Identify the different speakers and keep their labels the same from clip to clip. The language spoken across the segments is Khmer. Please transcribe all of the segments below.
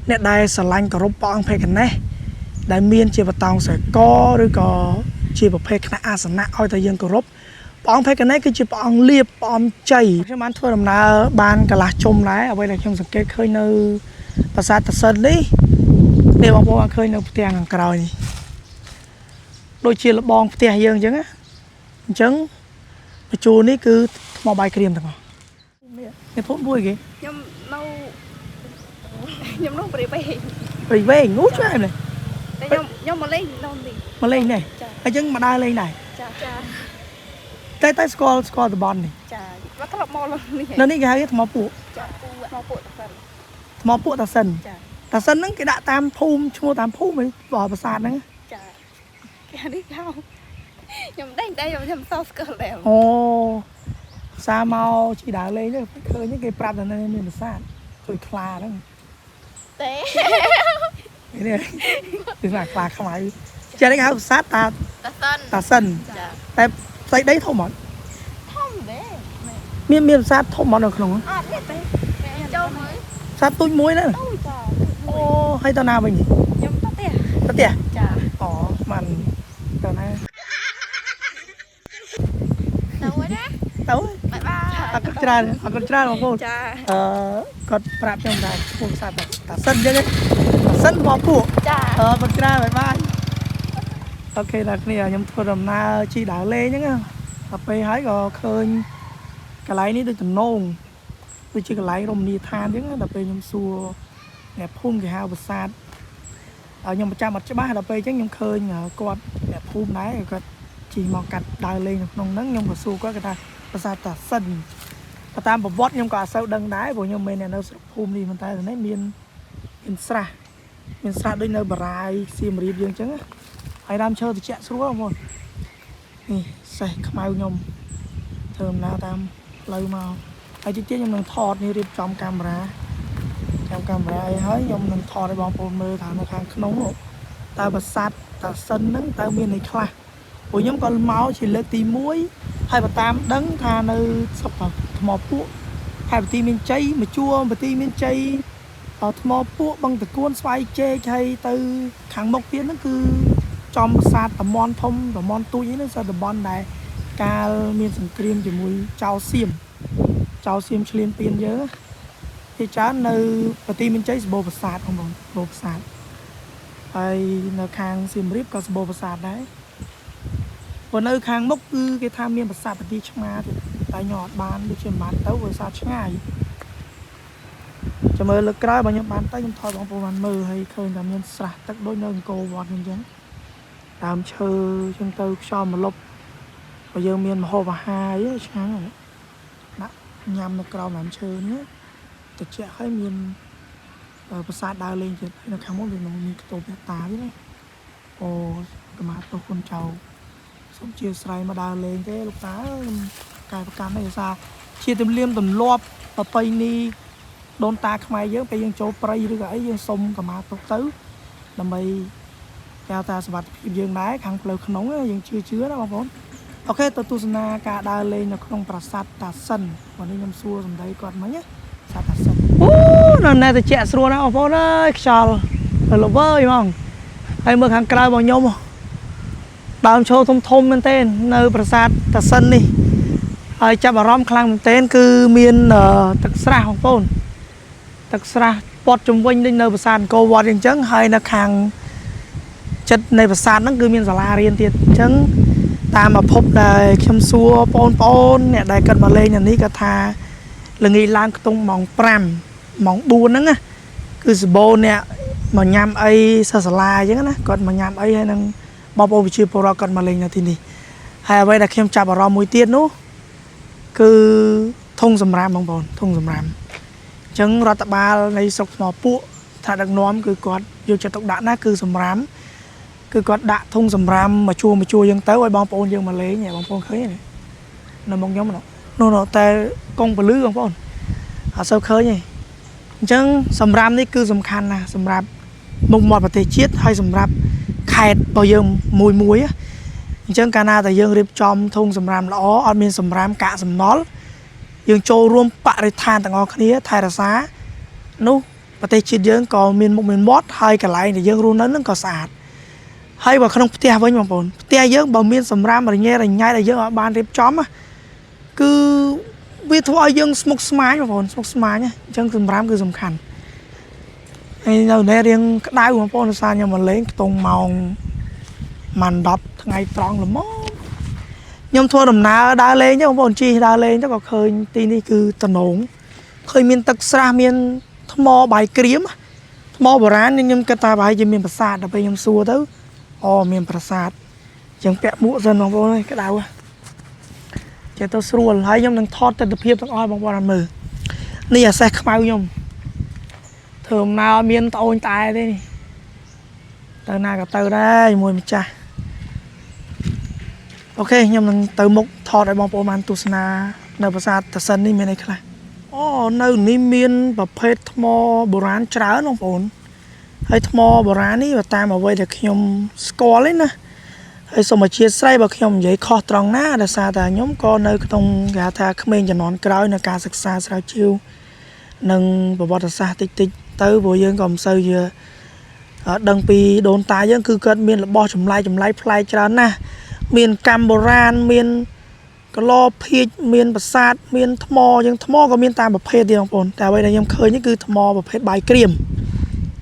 Speaker 1: nét đai sờ lanh có rốt bong phê cái này đại miên chỉ vật tàu sẽ có rồi có chỉ vật phê cái này sẵn nát oi tại dân có rốt bong phê cái này cái chỉ bong liệp bong chảy cái món thua làm nào ban cả là chôm lái ở đây là trong sự kết khơi nơiภาษาตะเซนนี่เดี๋ยวบางพวกเคยนึกเตียงกระไรโดยเชี่ยวบองเตียงยังจังอะจังจูนี่คือมอใบครีมต่างหากเนี่ยพวกบุ้ยกี่
Speaker 2: ยำน้องไป
Speaker 1: เว้งงูช่วยเลย
Speaker 2: แต่ยำมาเล่นนอนดิ
Speaker 1: มาเล่นเนี่ยไอ้จังมาได้เล่นไหนใต้สกอร์ตบอลนี่
Speaker 2: ว่าถ้าเรามองเราเนี่ย
Speaker 1: นั่นนี่ไงทมอปูมอปูตะเซนนั่งcái đã tam phum chua tam phum mới bỏ vào sàn nữa
Speaker 2: cái đi không nhầm đây nhầm sau cơ lẹo
Speaker 1: ồ sa mau chỉ đào lên đấy khơi những cái pram này nên là sàn khơi kla đó
Speaker 2: té
Speaker 1: cái này từ là kla không ai chơi đấy hả sát ta sân tại đấy thôi mà miên sát thôi mà được không sát tôi muối nữa ô hay tao nào vậy nhỉ tao tỉa ồ màn tao này tao con trai mà cô con prap trong này cô sát ta sân chứ ta sân bỏ phụ con trai bye bye ok là này nhầm thua đầm na chi đảo lê nhá tậpไปhái có khơi cái lái ní được từng nôn tôi chỉ cái lái rồng đi than chứ tậpไปnhầm xua nẹp phun cái hào bật sạt ở nhầm cha mặt cho ba là pe chắc nhầm khơi nhờ con nẹp phun đấy có chỉ mò cắt đài lên nông nắng nhầm bật xu có cái ta bật sạt ta sân và tam bật vót nhầm cả sâu đằng đáy của nhầm mình này nó phun đi mình tay là nấy miên đây nơi bờ rai xiêm riệp dương trắng ai đam chơi thì chạy xuống không rồi nè sài khmai nhom thơm nào tam lâu màu ai chỉ nhom đang thọt như riệp trong camera ấy hơi nhom đang thọt để bong bồn mơ thằng nó khang nóng rồi ta bật sạt ta sân nắng ta miên này khla của nhóm con máu chỉ lấy tí muối hai bà tam đắng tha nơi sập mò pú hai bà tí miên cháy mà chua bà tí miên cháy ở mò pú bằng từ cuốn xoay chê hay từ kháng mộc tiến nó cứ trong sạt tầm mòn thông tầm mòn túi nó sao tầm mòn này ca miên sừng cream chỉ mùi cháo xiêm chuyền tiền nhớ thì chán nơi bà tí miên cháy bồ bật sạt không bọn bồ bật sạt hay nơi khang xiêm rip có bồ bật sạt đấy còn nơi khang mốc cứ cái tham miên bật sạt bà tí chắc mà thì tại nhỏ bán đi trên bán tấu vừa sạt chắc ngày cho mơ lực cái bao nhiêu bán tay trong thoi bóng bàn mơ hay khơi là miên sạt tất đôi nơi cô vọt như thế làm chơi trong tôi cho một lúc bây giờ miền mà hồ và hai ấy sáng rồi đó nhằm nó cầu làm chơi nữa từ trẻ hay miền ở sát đào lên chứ nó khám mốt thì nóมีตัวแบบตาด้วยนะโอ้กระมาตัวคนเจ้าสมเชียร์ใส่มาดาวเลยแค่ลูกตากายประกันไม่ซาเชียร์เต็มเลี่ยมเต็มรอบต่อไปนี่โดนตาขมายเยอะไปยังโจปรายหรือไอ้ยังสมกระมาตัวตื้อทำไมแก้วตาสวัสดิ์พิมพ์ยังได้ขังเปลือกขนมยังเชื้อนะบางคนโอเคตัวตุสนาการดาวเลยในขนมปราสาทตาสันวันนี้ยำซัวสำได้ก่อนไหมเนี่ยตาสันโอ้นั่นน่าจะแจ๊สัวนะบางคนเลยชอลหลบเว้ยมั้งไอ้เมื่อขังกลายบางยมตามโชว์ทมมันเต้นในปราสาทตาสันนี่ไอ้จับอารมณ์คลังมันเต้นคือเมียนตักสระของคนตักสระปอดจุ่มวิ่งในปราสาทโกวอดยังจังให้นักขังchất này và sàn nó cứ miền Gia riêng tiệt chứng ta mà phốp là chăm xua pon nè đây cần mà lên nhà ní cả thà là nghĩ lan tung mỏng pram mỏng buồn nữa cứ bồ nè mà nhám ấy sờ chứ á còn mà nhám ấy hay năng bao bồ chưa pro còn mà lên nhà thì đi hay vậy là khi chạm vào mùi tiên nữa cứ thông dầm ram bông bồn thông dầm ram chứng ra tập ba này sọc mỏ pu thà đặc nóm cứ còn vô cho tộc đạn á cứ dầm ram cứ có đạ thông sầm ram mà chua dân tới quay bong bồn dân mà lấy nhẹ bong bồn khơi này nó mong giống nó tay con bự lưới bong bồn họ sâu khơi nhỉ chẳng sầm ram đấy cứ sầm khăn nè sầm ram mông mọt và thể chiết hay sầm ram khai bao giờ mùi á chẳng cana tại dân riệp trong thông sầm ram lõ ở miền sầm ram cả sầm nó dân trâu rôm bạ để than tặng ngõ kia thay là xá nú ประเทศจีนយើងក៏មានមុខមានមាត់ហើយកន្លែងដែលយើងរស់នៅនឹងក៏ស្អាតហើយបើក្នុងផ្ទះវិញបងប្អូនផ្ទះយើងបើមានសម្រាប់រញ៉េរញ៉ៃដែលយើងឲ្យបានរៀបចំគឺវាធ្វើឲ្យយើងស្មុគស្មាញបងប្អូនស្មុគស្មាញអញ្ចឹងសម្រាប់គឺសំខាន់ហើយនៅនេះរៀងក្តៅបងប្អូនដោយសារខ្ញុំមកលេងខ្ទង់ម៉ោងម៉ាន់10ថ្ងៃត្រង់ល្មមខ្ញុំធ្វើដំណើរដើរលេងទេបងប្អូនជិះដើរលេងទៅក៏ឃើញទីនេះគឺតំណងឃើញមានទឹកស្រះមានថ្មបាយក្រៀមថ្មបុរាណខ្ញុំគិតថាប្រហែលជាមានប្រាសាទដល់ពេលខ្ញុំសួរទៅអូមានប្រាសាទអញ្ចឹងពាក់មួកសិនបងប្អូនក្តៅចេះទៅស្រួលហើយខ្ញុំនឹងថតទិដ្ឋភាពទាំងអស់បងប្អូនមើលនេះអាសេះខ្មៅខ្ញុំធ្វើដំណើរមានត្អូញត្អែទេនេះទៅណាក៏ទៅដែរជាមួយម្ចាស់អូខេខ្ញុំនឹងទៅមុខថតឲ្យបងប្អូនបានទស្សនានៅប្រាសាទតាសិននេះមានអីខ្លះអូនៅនេះមានប្រភេទថ្មបុរាណច្រើនបងប្អូនហើយថ្មបុរាណនេះតាមអ្វីដែលខ្ញុំស្គាល់ទេណាហើយសូមអធិស្ឋានបើខ្ញុំនិយាយខុសត្រង់ណាដោយសារតែខ្ញុំក៏នៅក្នុងគេហៅថាក្មេងជំនាន់ក្រោយនៅការសិក្សាស្រាវជ្រាវនិងប្រវត្តិសាស្ត្រតិចទៅព្រោះយើងក៏មិនសូវជាដឹងពីដូនតាយើងគឺគាត់មានរបស់ចម្លែកប្លែកច្រើនណាស់មានកម្មបុរាណមានកឡភាជមានប្រាសាទមានថ្មយើងថ្មក៏មានតាមប្រភេទទៀតបងប្អូនតែអ្វីដែលខ្ញុំឃើញនេះគឺថ្មប្រភេទបាយក្រៀម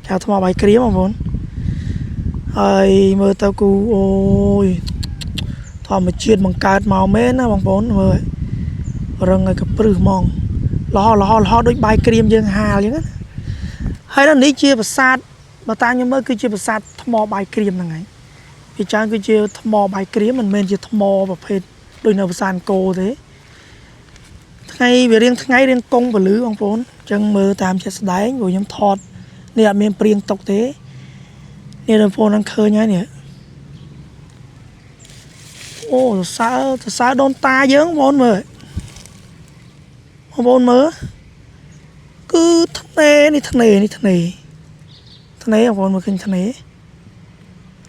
Speaker 1: ហៅថ្មបាយក្រៀមបងប្អូនហើយមើលទៅគូអូយធម្មជាតិបង្កើតមកមែនណាបងប្អូនមើលរឹងឲ្យកព្រឹសហ្មងលហដូចបាយក្រៀមយើងហាលអញ្ចឹងណាហើយនេះជាប្រាសាទបើតាមខ្ញុំមើលគឺជាប្រាសាទថ្មបាយក្រៀមហ្នឹងហើយវាច្រើនគឺជាថ្មបាយក្រៀមមិនមែនជាថ្មប្រភេទដូចនៅប្រាសាទអង្គរទេថ្ងៃវារៀងថ្ងៃរៀងកុងពលឺបងប្អូនអញ្ចឹងមើលតាមជាក់ស្ដែងព្រោះខ្ញុំថតនេះអត់មានព្រៀងតុកទេនេះបងប្អូននឹងឃើញហើយនេះអូសរសើរដូនតាយើងបងប្អូនមើលគឺថ្នេរនេះថ្នេរបងប្អូនមើលឃើញថ្នេរ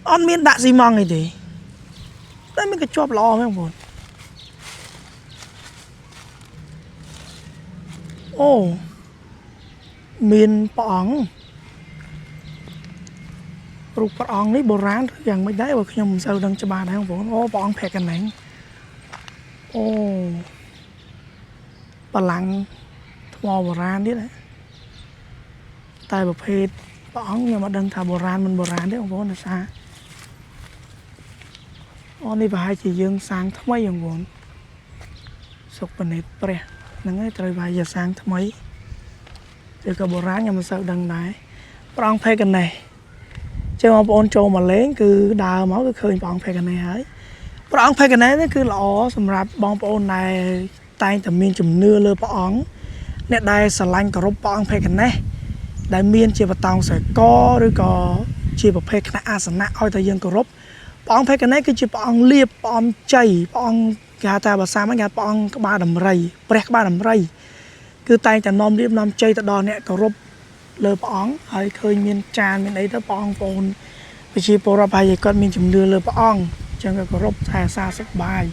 Speaker 1: អត់មានដាក់ស៊ីម៉ង់អីទេតែមានកញ្ចប់ល្អមែនបងប្អូនអូមានព្រះអង្គរូបព្រះអង្គនេះបុរាណឬយ៉ាងម៉េចដែរបើខ្ញុំមិនសូវដឹងច្បាស់ដែរបងប្អូនអូព្រះអង្គភក្ត្រកណែងអូបលាំងថ្មបុរាណទៀតតែប្រភេទព្រះអង្គខ្ញុំអត់ដឹងថាបុរាណមិនបុរាណទេបងប្អូនដោយសារអូនេះប្រហែលជាយើងសាងថ្មីបងប្អូនសុខបណិតព្រះហ្នឹងហើយត្រូវប្រហែលជាសាងថ្មីឬក៏បុរាណខ្ញុំមិនសូវដឹងដែរព្រះអង្គភក្ត្រកណែងចឹងបងប្អូនចូលមកលេងគឺដើរមកគឺឃើញព្រះអង្គភក្ត្រកណែងហើយព្រះអង្គភក្ត្រកណែងនេះគឺល្អសម្រាប់បងប្អូនដែលតែងតែមានជំនឿលើព្រះអង្គអ្នកដែលស្រឡាញ់គោរពព្រះអង្គភក្ត្រកណែងដែលមានជាបតោងស្រែកឬក៏ជាប្រភេទគណៈអាសនៈឲ្យតែយើងគោរពព្រះអង្គភក្ត្រកណែងគឺជាព្រះអង្គលៀបព្រះអង្គជ័យព្រះអង្គគេហៅថាភាសាហ្នឹងគេហៅព្រះអង្គក្បាលដំរីព្រះក្បាលដំរីគឺតែងតែនាំលៀបនាំជ័យទៅដល់អ្នកគោរពលើព្រះអង្គហើយឃើញមានចានមានអីទៅព្រះអង្គបងប្អូនប្រជាពលរដ្ឋប្រហែលជាគាត់មានជំនឿលើព្រះអង្គអញ្ចឹងក៏គោរពថែរក្សាសុខបាយ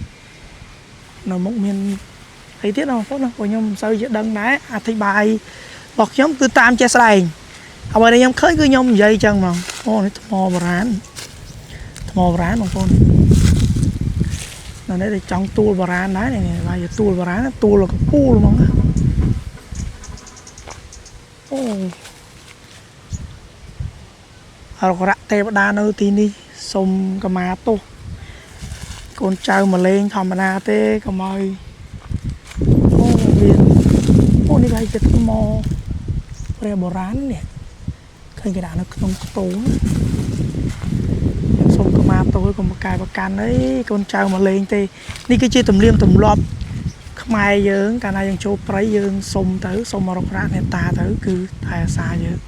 Speaker 1: នៅមុខមានអីទៀតបងប្អូនណាព្រោះខ្ញុំមិនសូវជាដឹងដែរអធិប្បាយរបស់ខ្ញុំគឺតាមចេះស្ដែងអ្វីដែលខ្ញុំឃើញគឺខ្ញុំនិយាយអញ្ចឹងហ្មងអូនេះថ្មបុរាណបងប្អូននៅនេះចង់ទួលបុរាណដែរនេះបើជាទួលបុរាណទួលកពូលហ្មងណាអូអរករៈទេវតានៅទីនេះសូមកម្មាទោសកូនចៅមកលេងធម្មតាទេកុំឲ្យអូនេះប្រហែលជាថ្មព្រះបុរាណនេះឃើញគេដាក់នៅក្នុងខ្ទមសូមកម្មាទោសកុំប្រកែប្រកាន់អីកូនចៅមកលេងទេនេះគឺជាទំនៀមទម្លាប់ខ្មែរយើងកាលណាយើងចូលព្រៃយើងសុំទៅសុំអរករៈអ្នកតាទៅគឺថែរក្សាយើង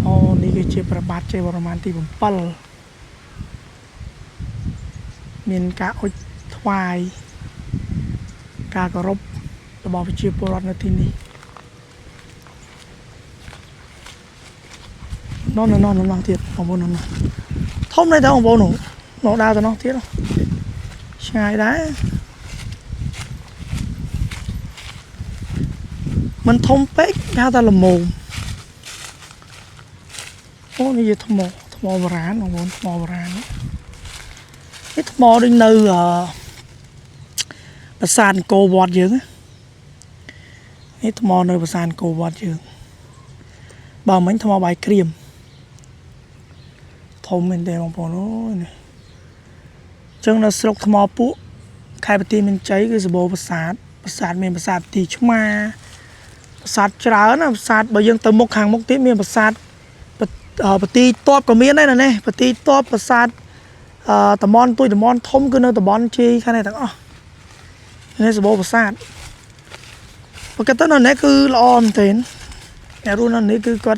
Speaker 1: អូនេះគឺជាព្រះបាទជ័យវរ្ម័នទី7មានការអុជថ្វាយការគោរពរបស់ប្រជាពលរដ្ឋនៅទីនេះណនទៀតបងប្អូនធំដែរតើបងប្អូននោះដើរទៅនោះទៀតឆ្ងាយដែរមិនធំពេកគេហៅថាល្មម Ô này giờ thầm mò bờ rán mà muốn thầm mò bờ rán cái thầm mò đi nơi bờ sàn cô bọt dữ cái thầm mò nơi bờ sàn cô bọt dữ bao mấy thầm mò bài kìm thông mình để bằng bò nó này chân là sọc thầm mò pú khai bờ tim mình cháy cái bờ bờ sàn mình bờ sàn thì chúng mà bờ sàn chả nó bờ sàn bởi dân từ một hàng một tiếp mình bờ sàn bờ tì top của miền này nè bờ tì top bờ sàn tầm mòn tôi tầm mòn thông cứ nơi tầm mòn chi khai này thằng nên sẽ bố bờ sàn và cái tết này cứ lo ôm tiền nhà luôn này cứ có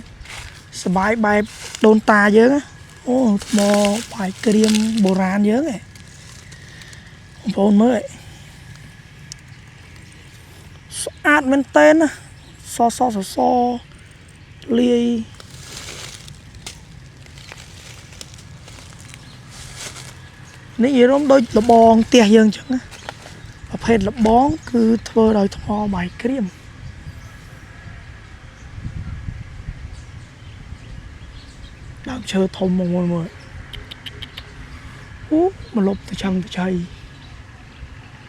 Speaker 1: sờ bài bài đôn ta dớ á ô mò bài kìm bồ rán dớ này phone mới át men tên so lyนี่ยี่ร่มโดยระบองเตี้ยยังจังนะประเภทระบองคือเธอโดยทอใบเกรียมดาวเชิดทมมองมวยอู้มาลบตะชังตะชัย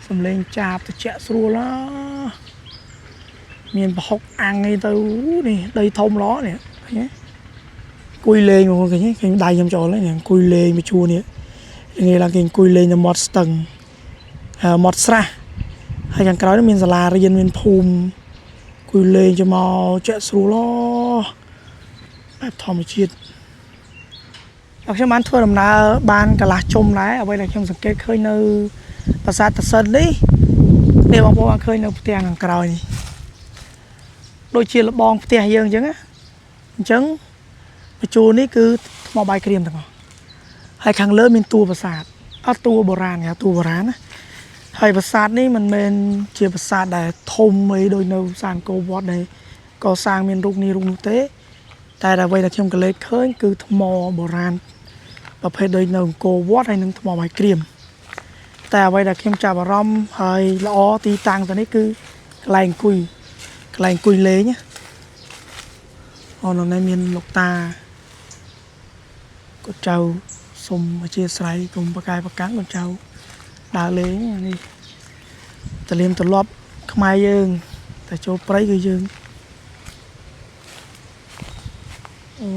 Speaker 1: สำเร็จจับตะแฉะสัวละเมียนปะฮกอังไงตัวนี่ได้ทมล้อเนี่ยกุยเลงมาคนนี้ได้ยำจอเลยเนี่ยกุยเลงไปชัวเนี่ยnghe là cái cùi lên là một tầng một xa hay chẳng cái đó mình là riêng mình phùm cùi lên cho màu chạy xuống lo đẹp thòm chiết đọc cho bán thưa làm là ban cả là trông lái ở đây là trong sự kết khơi nơi và xa thật sân đi để bằng bộ khơi nơi tiền hàng còi đôi chia là bong tiền dương chứ á chứng chùa ní cứ màu bài kìm thằngให้ครั้งเริ่มเป็นตัวประสาทเอาตัวโบราณเนี่ยตัวโบราณนะให้ประสาทนี่มันเป็นเชื่อประสาทแต่ทมไว้โดยនៅសានគោវត្តnàyក៏សាងមានរូបនេះរូបនោះទេតែអ្វីដែលខ្ញុំក៏លេចឃើញគឺថ្មโบราณប្រភេទដូចនៅគោវត្តហើយនឹងថ្មបាយក្រៀមតែអ្វីដែលខ្ញុំចាប់អារម្មណ៍ហើយល្អទីតាំងទៅនេះគឺកន្លែងអង្គុយលេងណាអូននេះមានលោកតាគាត់ចៅសុំជាស្រ័យគុំបកាយបកាំងកូនចៅដើរលេងនេះតលៀមទលាប់ខ្មែរយើងតែចូលព្រៃគឺយើងអូ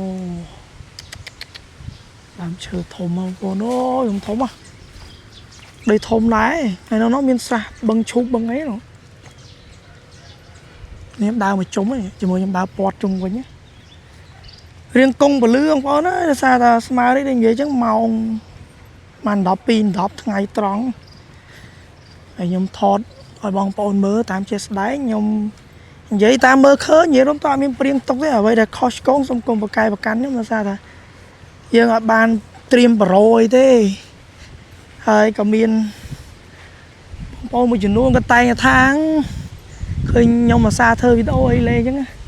Speaker 1: ដើមឈើធំមកបងប្អូនអូយខ្ញុំធំដីធំដែរហើយនៅនោះមានស្រះបឹងឈូកបឹងអីនោះនេះដើរមកជុំឯងជាមួយខ្ញុំដើរពាត់ជុំវិញណារៀងកងពលឺបងប្អូនណាសារថាស្មារតីនិយាយចឹងម៉ោងបាន12 10ថ្ងៃត្រង់ហើយខ្ញុំថតឲ្យបងប្អូនមើលតាមជាស្ដែងខ្ញុំនិយាយតាមមើលឃើញនិយាយរំតើមានព្រៀងទុកទេអ្វីដែលខុសឆ្គងសូមគុំបកាយប្រកាន់ខ្ញុំថាថាយើងអត់បានត្រៀមប្រូអីទេហើយក៏មានបងប្អូនមួយចំនួនក៏តែងថាឃើញខ្ញុំអាសាធ្វើវីដេអូអីលេងចឹងណា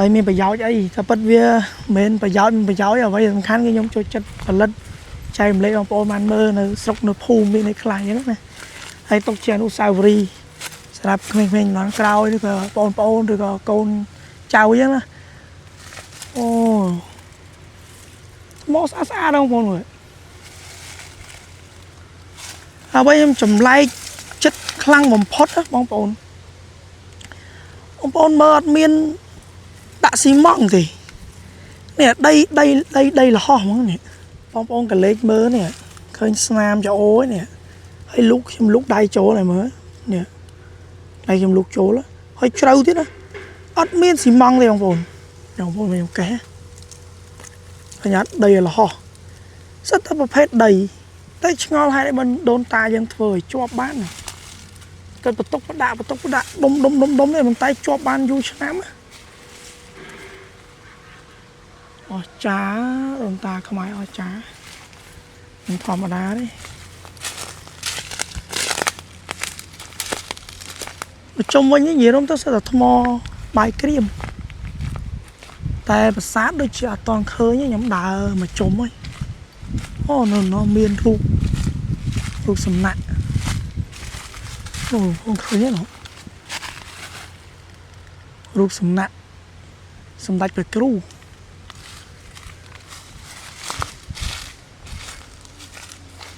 Speaker 1: ហើយមានប្រយោជន៍អីថាពិតវាមិនមែនប្រយោជន៍អ្វីសំខាន់គឺខ្ញុំចូលចិត្តផលិតចែករំលែកបងប្អូនបានមើលនៅស្រុកនៅភូមិមានអីខ្លះអញ្ចឹងណាហើយទុកជាអនុស្សាវរីយ៍សម្រាប់ក្មេងៗដល់ក្រោយឬក៏បងប្អូនឬក៏កូនចៅអញ្ចឹងណាអូមកស្អាតបងប្អូនមើលហើយខ្ញុំចម្លែកចិត្តខ្លាំងបំផុតបងប្អូនមើលអត់មានដាក់ស៊ីម៉ង់ទេនេះដីលហោះហ្មងនេះបងប្អូនកលេចមើលនេះឃើញស្នាមចោអូនេះហើយខ្ញុំលូកដៃចូលហើយមើលនេះដៃខ្ញុំលូកចូលហើយជ្រៅទៀតណាអត់មានស៊ីម៉ង់ទេបងប្អូនមានកេះប្រញាប់ដីលហោះសិតតែប្រភេទដីតែឆ្ងល់ហើយមិនដូនតាយើងធ្វើឲ្យជាប់បានគាត់បន្ទុកផ្ដាក់ដុំនេះមិនតែជាប់បានយូរឆ្នាំណាអស្ចារ្យដូនតាខ្មែរអស្ចារ្យមិនធម្មតាទេជុំវិញនិយាយរំទៅសិតតែថ្មបាយក្រៀមតែប្រាសាទដូចជាអត់តន់ឃើញខ្ញុំដើរមកជុំហើយអូនៅមានរូបសំណាក់អូខ្ញុំឃើញហ្នឹងរូបសំណាក់សម្ដេចព្រះគ្រូ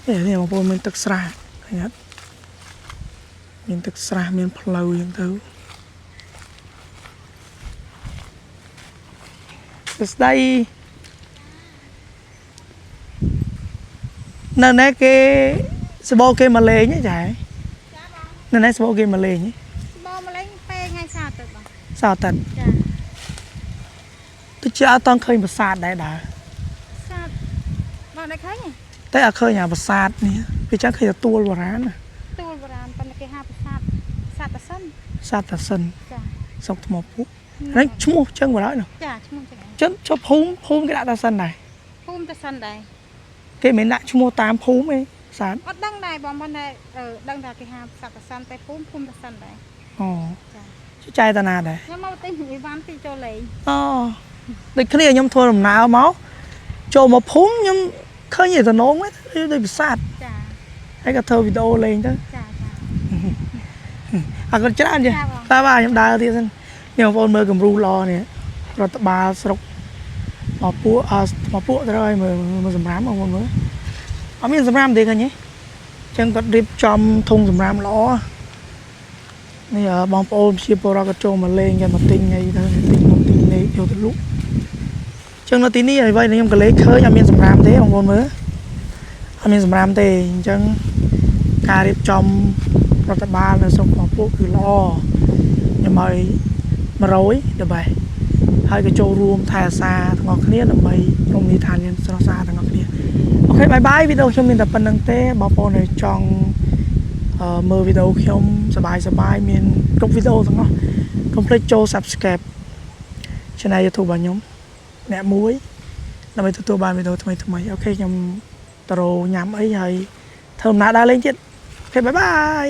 Speaker 1: នេះបងប្អូនមានទឹកស្រះឃើញអត់មានទឹកស្រះមានផ្លូវអញ្ចឹងទៅស្ដីនៅណែគេសបោគេមកលេងហ៎ចានៅណែសបោគេមកលេងហ៎
Speaker 2: បងមកលេងពេលថ្ងៃសៅរ៍ទៅបង
Speaker 1: សៅរ៍តិន
Speaker 2: ចា
Speaker 1: ទៅជាអត់តង់ឃើញប្រាសាទដែរដើរ
Speaker 2: សៅរ៍បងได้ឃើញ
Speaker 1: តែអត់ឃើញអាប្រាសាទនេះវាចឹងឃើញតែទួលបុរាណណា
Speaker 2: ទួលបុរាណប៉ុន្តែគេហៅប្រាសាទសាតសិន
Speaker 1: សាទតាសិន
Speaker 2: ចា
Speaker 1: សុកថ្មពុះហ្នឹងឈ្មោះចឹងបារហើយនោះ
Speaker 2: ចាឈ្មោះចឹង
Speaker 1: ចឹងចុះភូមិគេដាក់តាសិនដែរ
Speaker 2: ភូមិតសិនដែរ
Speaker 1: គេមិនដាក់ឈ្មោះតាមភូមិទេសាទ
Speaker 2: អត់ដឹងដែរបងមិនដែរដឹងថាគេហៅសាតសិនតែភូមិតសិនដែរ
Speaker 1: អូ
Speaker 2: ចា
Speaker 1: ចែកតាណាដែរ
Speaker 2: ខ្ញុំមកទិញអីវ៉ាន់ទីចូលលេង
Speaker 1: អូដូចគ្នាខ្ញុំធ្វើដំណើរមកចូលមកភូមិខ្ញុំឃើញឯតំណងហ្នឹងដូចប្រាសាទ
Speaker 2: ចា
Speaker 1: ហើយក៏ធ្វើវីដេអូលេងទៅ
Speaker 2: ចាចា
Speaker 1: អរគុណច្រើនចា
Speaker 2: ចាបង
Speaker 1: តាបាទខ្ញុំដើរទៀតសិននេះបងប្អូនមើលគំរូល្អនេះរដ្ឋបាលស្រុកមកពួកទៅហើយមើលសម្រាមបងប្អូនមើលអត់មានសម្រាមទេឃើញទេអញ្ចឹងគាត់រៀបចំធុងសម្រាមល្អនេះបងប្អូនជាពលរដ្ឋក៏ចូលមកលេងគាត់មកទិញអីទៅទិញមកទិញលេខយកទៅលក់អញ្ចឹងនៅទីនេះអ្វីដែលខ្ញុំក៏លេខឃើញអត់មានសម្រាមទេបងប្អូនមើលអត់មានសម្រាមទេអញ្ចឹងការរៀបចំរដ្ឋបាលនៅស្រុកមកពួកគឺល្អខ្ញុំឲ្យ100ដើម្បីហើយក៏ចូលរួមថែអាសាទាំងអស់គ្នាដើម្បីរំលាយឋានមានស្រស់ស្អាតទាំងអស់គ្នាអូខេបាយបាយវីដេអូខ្ញុំមានតែប៉ុណ្្នឹងទេបងប្អូនដែលចង់មើលវីដេអូខ្ញុំសប្បាយមានគ្រប់វីដេអូទាំងអស់កុំភ្លេចចូល Subscribe Channel YouTube របស់ខ្ញុំអ្នកមួយដើម្បីទទួលបានវីដេអូថ្មីអូខេខ្ញុំទៅញ៉ាំអីហើយធ្វើដំណើរដើរលេងទៀតអូខេបាយបាយ